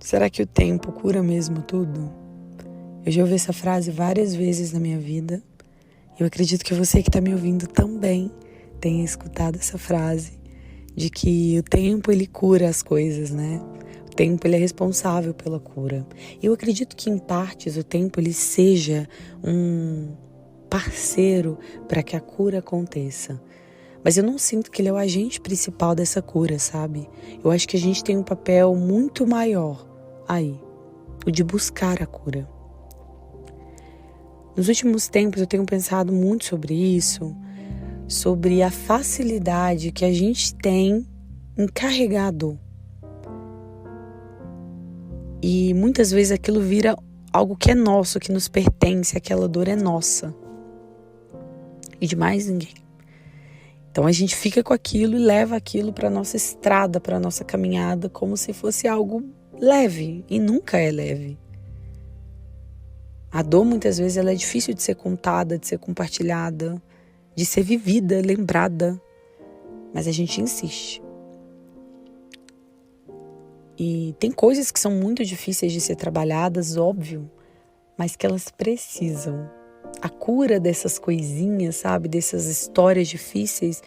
Será que o tempo cura mesmo tudo? Eu já ouvi essa frase várias vezes na minha vida. Eu acredito que você que está me ouvindo também tenha escutado essa frase de que o tempo ele cura as coisas, né? O tempo ele é responsável pela cura. Eu acredito que em partes o tempo ele seja um parceiro para que a cura aconteça. Mas eu não sinto que ele é o agente principal dessa cura, sabe? Eu acho que a gente tem um papel muito maior aí, o de buscar a cura. Nos últimos tempos eu tenho pensado muito sobre isso, sobre a facilidade que a gente tem em carregar a dor. E muitas vezes aquilo vira algo que é nosso, que nos pertence, aquela dor é nossa. E de mais ninguém. Então a gente fica com aquilo e leva aquilo para a nossa estrada, para a nossa caminhada, como se fosse algo leve, e nunca é leve. A dor muitas vezes ela é difícil de ser contada, de ser compartilhada, de ser vivida, lembrada, mas a gente insiste. E tem coisas que são muito difíceis de ser trabalhadas, óbvio, mas que elas precisam. A cura dessas coisinhas, sabe, dessas histórias difíceis,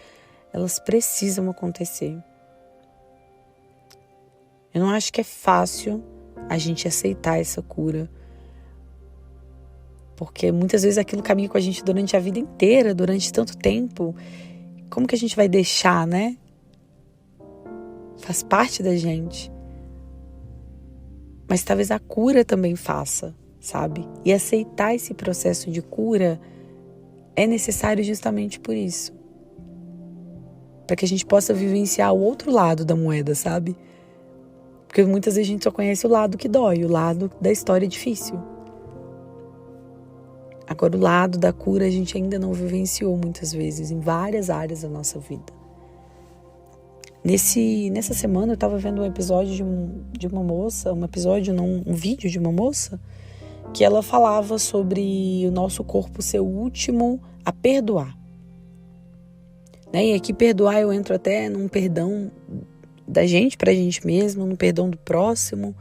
elas precisam acontecer. Eu não acho que é fácil a gente aceitar essa cura, porque muitas vezes aquilo caminha com a gente durante a vida inteira, durante tanto tempo. Como que a gente vai deixar, né? Faz parte da gente. Mas talvez a cura também faça, sabe? E aceitar esse processo de cura é necessário justamente por isso. Para que a gente possa vivenciar o outro lado da moeda, sabe? Porque muitas vezes a gente só conhece o lado que dói, o lado da história difícil. Agora, o lado da cura a gente ainda não vivenciou muitas vezes, em várias áreas da nossa vida. Nessa semana eu estava vendo um episódio de uma moça, um vídeo de uma moça, que ela falava sobre o nosso corpo ser o último a perdoar. Né? E aqui perdoar eu entro até num perdão da gente pra gente mesmo, no perdão do próximo,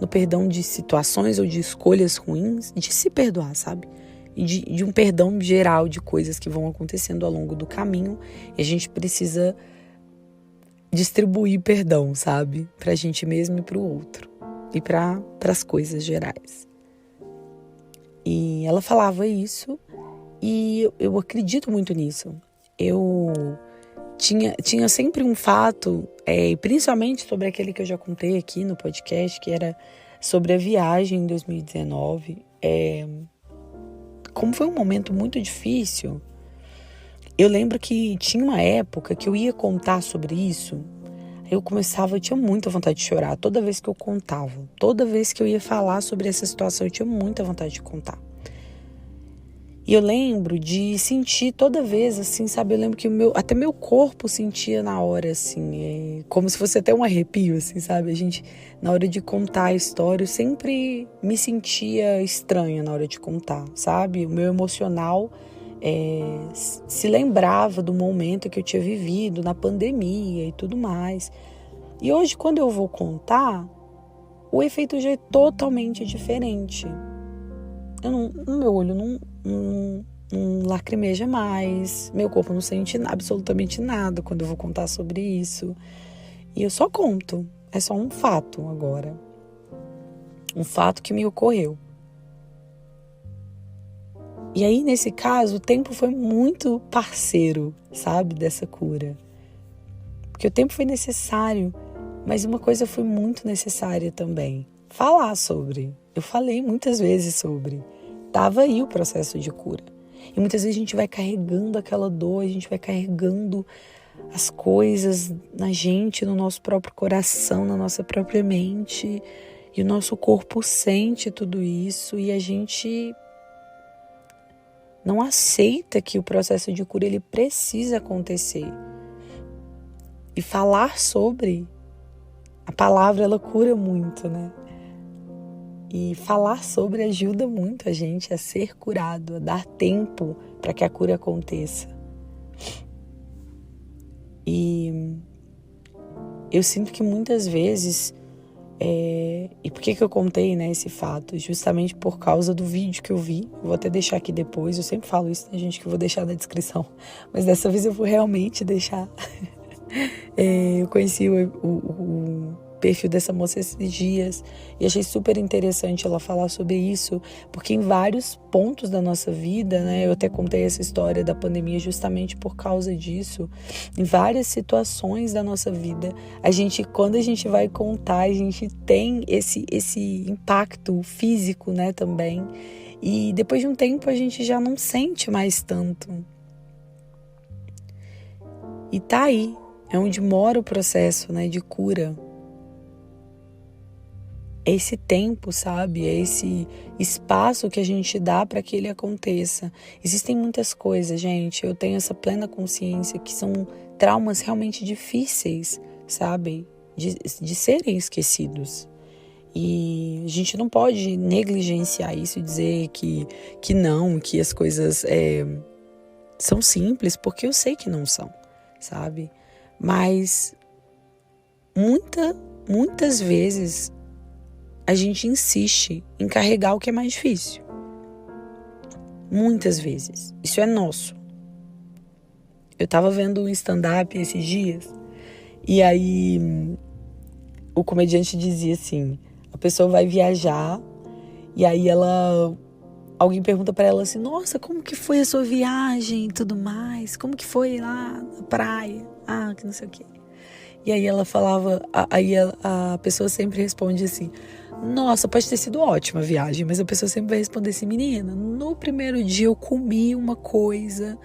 no perdão de situações ou de escolhas ruins, de se perdoar, sabe? E de um perdão geral de coisas que vão acontecendo ao longo do caminho, e a gente precisa distribuir perdão, sabe? Pra gente mesmo e pro outro, e para as coisas gerais. E ela falava isso, e eu acredito muito nisso. Eu tinha sempre um fato, principalmente sobre aquele que eu já contei aqui no podcast, que era sobre a viagem em 2019. Como foi um momento muito difícil, eu lembro que tinha uma época que eu ia contar sobre isso, eu tinha muita vontade de chorar toda vez que eu contava. Toda vez que eu ia falar sobre essa situação, eu tinha muita vontade de contar. E eu lembro de sentir toda vez, assim, sabe? Eu lembro que até meu corpo sentia na hora, assim, como se fosse até um arrepio, assim, sabe? A gente, na hora de contar a história, eu sempre me sentia estranha na hora de contar, sabe? O meu emocional se lembrava do momento que eu tinha vivido na pandemia e tudo mais. E hoje, quando eu vou contar, o efeito já é totalmente diferente. Meu olho não lacrimeja mais, meu corpo não sente absolutamente nada quando eu vou contar sobre isso. E eu só conto, é só um fato agora. Um fato que me ocorreu. E aí, nesse caso, o tempo foi muito parceiro, sabe, dessa cura. Porque o tempo foi necessário, mas uma coisa foi muito necessária também. Falar sobre. Eu falei muitas vezes sobre. Tava aí o processo de cura. E muitas vezes a gente vai carregando aquela dor, a gente vai carregando as coisas na gente, no nosso próprio coração, na nossa própria mente. E o nosso corpo sente tudo isso e a gente não aceita que o processo de cura ele precisa acontecer. E falar sobre, a palavra ela cura muito, né? E falar sobre ajuda muito a gente a ser curado, a dar tempo para que a cura aconteça. E eu sinto que muitas vezes E por que eu contei, né, esse fato? Justamente por causa do vídeo que eu vi. Eu vou até deixar aqui depois. Eu sempre falo isso, né, gente, que eu vou deixar na descrição. Mas dessa vez eu vou realmente deixar. Eu conheci o perfil dessa moça esses dias e achei super interessante ela falar sobre isso, porque em vários pontos da nossa vida, né, eu até contei essa história da pandemia justamente por causa disso, em várias situações da nossa vida, quando a gente vai contar, a gente tem esse impacto físico, né, também, e depois de um tempo a gente já não sente mais tanto. E tá aí, é onde mora o processo, né, de cura. É esse tempo, sabe? É esse espaço que a gente dá para que ele aconteça. Existem muitas coisas, gente. Eu tenho essa plena consciência que são traumas realmente difíceis, sabe? De serem esquecidos. E a gente não pode negligenciar isso e dizer que não, que as coisas são simples, porque eu sei que não são, sabe? Mas muitas vezes a gente insiste em carregar o que é mais difícil. Muitas vezes. Isso é nosso. Eu tava vendo um stand-up esses dias e aí o comediante dizia assim, a pessoa vai viajar e aí alguém pergunta pra ela assim, nossa, como que foi a sua viagem e tudo mais? Como que foi lá na praia? Que não sei o quê. E aí ela falava, a pessoa sempre responde assim, nossa, pode ter sido ótima a viagem, mas a pessoa sempre vai responder assim, menina, no primeiro dia eu comi uma coisa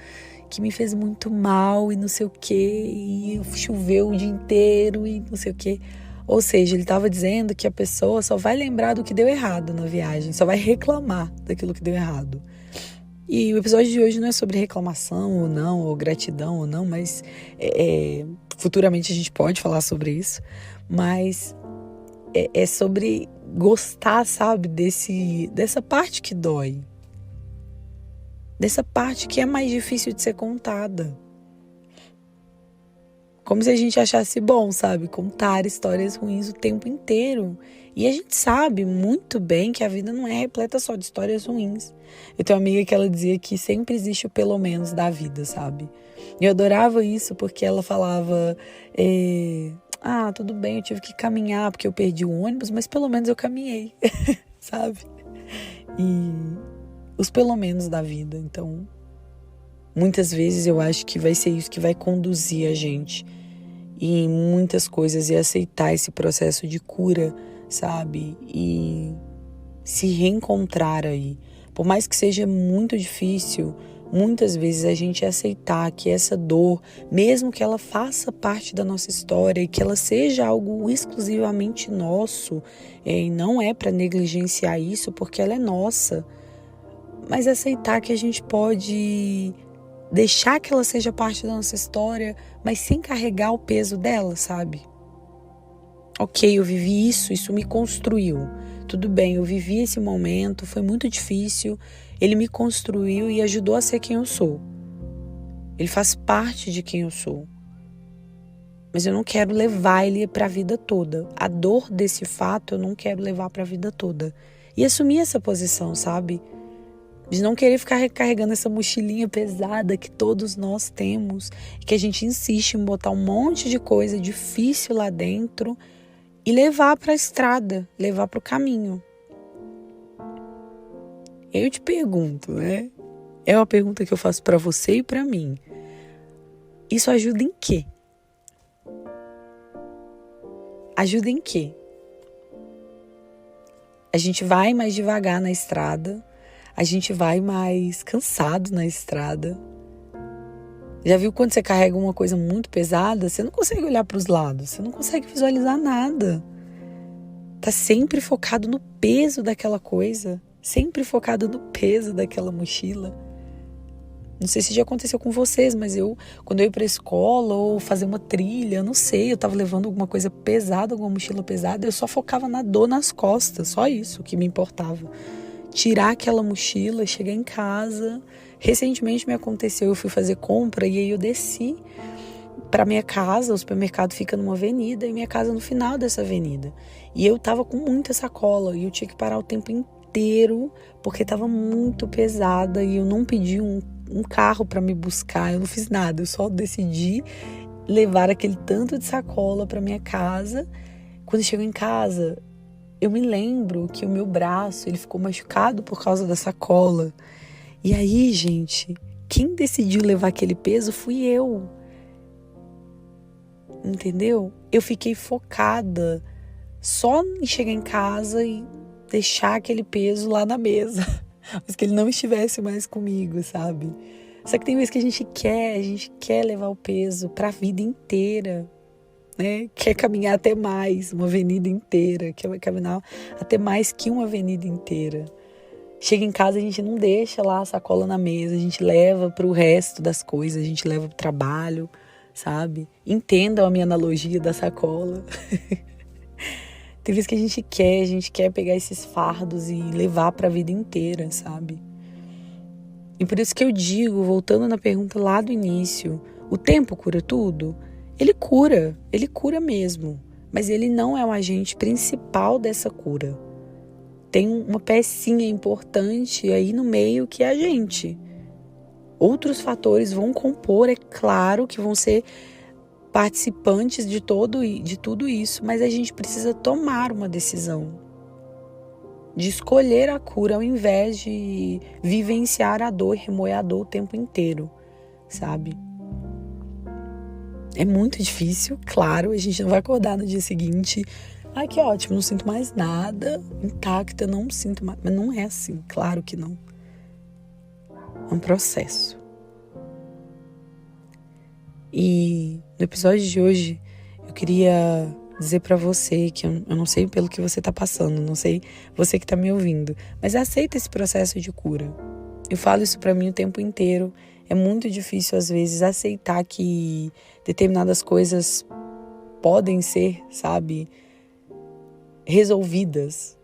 que me fez muito mal e não sei o quê, e choveu o dia inteiro e não sei o quê. Ou seja, ele estava dizendo que a pessoa só vai lembrar do que deu errado na viagem, só vai reclamar daquilo que deu errado. E o episódio de hoje não é sobre reclamação ou não, ou gratidão ou não, mas futuramente a gente pode falar sobre isso, mas é sobre gostar, sabe, dessa parte que dói, dessa parte que é mais difícil de ser contada. Como se a gente achasse bom, sabe, contar histórias ruins o tempo inteiro. E a gente sabe muito bem que a vida não é repleta só de histórias ruins. Eu tenho uma amiga que ela dizia que sempre existe o pelo menos da vida, sabe? E eu adorava isso porque ela falava, tudo bem, eu tive que caminhar porque eu perdi o ônibus, mas pelo menos eu caminhei, sabe? E os pelo menos da vida. Então, muitas vezes eu acho que vai ser isso que vai conduzir a gente em muitas coisas e aceitar esse processo de cura, sabe? E se reencontrar aí. Por mais que seja muito difícil, muitas vezes a gente aceitar que essa dor, mesmo que ela faça parte da nossa história e que ela seja algo exclusivamente nosso, e não é para negligenciar isso porque ela é nossa, mas aceitar que a gente pode deixar que ela seja parte da nossa história, mas sem carregar o peso dela, sabe? Ok, eu vivi isso me construiu. Tudo bem, eu vivi esse momento, foi muito difícil, ele me construiu e ajudou a ser quem eu sou. Ele faz parte de quem eu sou. Mas eu não quero levar ele para a vida toda. A dor desse fato eu não quero levar para a vida toda. E assumir essa posição, sabe? De não querer ficar recarregando essa mochilinha pesada que todos nós temos, que a gente insiste em botar um monte de coisa difícil lá dentro e levar para a estrada, levar para o caminho. Eu te pergunto, né? É uma pergunta que eu faço para você e para mim. Isso ajuda em quê? Ajuda em quê? A gente vai mais devagar na estrada, a gente vai mais cansado na estrada. Já viu quando você carrega uma coisa muito pesada, você não consegue olhar para os lados, você não consegue visualizar nada. Tá sempre focado no peso daquela coisa, sempre focado no peso daquela mochila. Não sei se já aconteceu com vocês, mas quando eu ia pra escola ou fazer uma trilha, eu não sei, eu tava levando alguma coisa pesada, alguma mochila pesada, eu só focava na dor nas costas, só isso que me importava. Tirar aquela mochila, chegar em casa. Recentemente me aconteceu, eu fui fazer compra e aí eu desci para minha casa, o supermercado fica numa avenida e minha casa no final dessa avenida. E eu tava com muita sacola e eu tinha que parar o tempo inteiro porque tava muito pesada e eu não pedi um carro para me buscar, eu não fiz nada, eu só decidi levar aquele tanto de sacola para minha casa. Quando eu chego em casa, eu me lembro que o meu braço ele ficou machucado por causa da sacola. E aí, gente, quem decidiu levar aquele peso fui eu. Entendeu? Eu fiquei focada só em chegar em casa e deixar aquele peso lá na mesa. Mas que ele não estivesse mais comigo, sabe? Só que tem vezes que a gente quer levar o peso para a vida inteira, né? Quer caminhar até mais, uma avenida inteira, quer caminhar até mais que uma avenida inteira. Chega em casa, a gente não deixa lá a sacola na mesa, a gente leva para o resto das coisas, a gente leva para o trabalho, sabe? Entendam a minha analogia da sacola. Tem vezes que a gente quer pegar esses fardos e levar para a vida inteira, sabe? E por isso que eu digo, voltando na pergunta lá do início, o tempo cura tudo? Ele cura mesmo, mas ele não é o agente principal dessa cura. Tem uma pecinha importante aí no meio que é a gente. Outros fatores vão compor, é claro que vão ser participantes de tudo isso, mas a gente precisa tomar uma decisão de escolher a cura ao invés de vivenciar a dor e remoer a dor o tempo inteiro, sabe? É muito difícil, claro, a gente não vai acordar no dia seguinte, ai que ótimo, não sinto mais nada, intacta, não sinto mais, mas não é assim, claro que não. É um processo. E no episódio de hoje, eu queria dizer pra você que eu não sei pelo que você tá passando, não sei você que tá me ouvindo, mas aceita esse processo de cura. Eu falo isso pra mim o tempo inteiro. É muito difícil, às vezes, aceitar que determinadas coisas podem ser, sabe, resolvidas.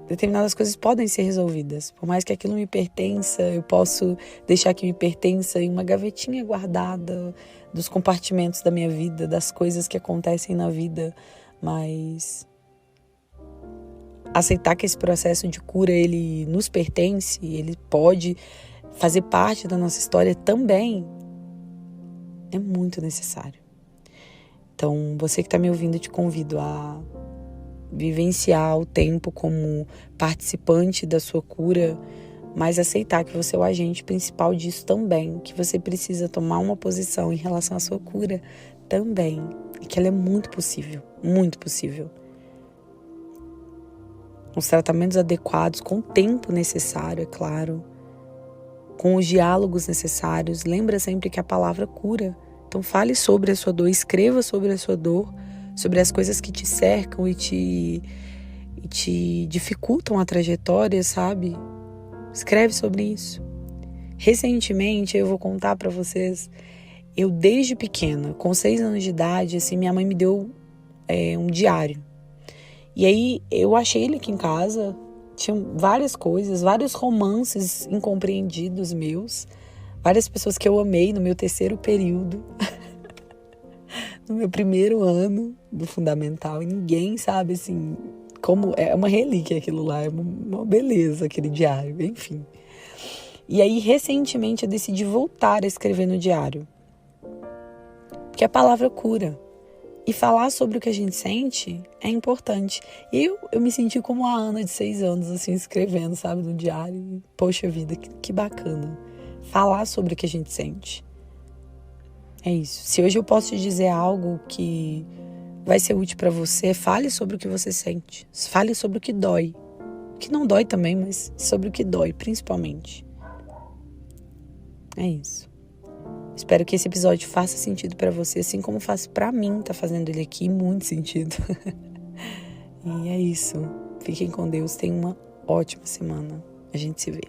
Determinadas coisas podem ser resolvidas. Por mais que aquilo me pertença, eu posso deixar que me pertença em uma gavetinha guardada dos compartimentos da minha vida, das coisas que acontecem na vida. Mas aceitar que esse processo de cura, ele nos pertence, ele pode fazer parte da nossa história também, é muito necessário. Então, você que está me ouvindo, eu te convido a vivenciar o tempo como participante da sua cura, mas aceitar que você é o agente principal disso também, que você precisa tomar uma posição em relação à sua cura também, e que ela é muito possível, muito possível. Os tratamentos adequados, com o tempo necessário, é claro, com os diálogos necessários. Lembra sempre que a palavra cura. Então fale sobre a sua dor, escreva sobre a sua dor, sobre as coisas que te cercam e te dificultam a trajetória, sabe? Escreve sobre isso. Recentemente, eu vou contar pra vocês, eu desde pequena, com 6 anos de idade, assim, minha mãe me deu um diário. E aí eu achei ele aqui em casa, tinha várias coisas, vários romances incompreendidos meus, várias pessoas que eu amei no meu 3º período, no meu 1º ano do fundamental, e ninguém sabe, assim, como é uma relíquia aquilo lá, é uma beleza aquele diário, enfim. E aí, recentemente, eu decidi voltar a escrever no diário, porque a palavra cura. E falar sobre o que a gente sente é importante. E eu me senti como a Ana de 6 anos, assim, escrevendo, sabe, no diário. Poxa vida, que bacana. Falar sobre o que a gente sente. É isso. Se hoje eu posso te dizer algo que vai ser útil pra você, fale sobre o que você sente. Fale sobre o que dói. O que não dói também, mas sobre o que dói, principalmente. É isso. Espero que esse episódio faça sentido pra você, assim como faz pra mim, tá fazendo ele aqui muito sentido. E é isso. Fiquem com Deus, tenham uma ótima semana. A gente se vê.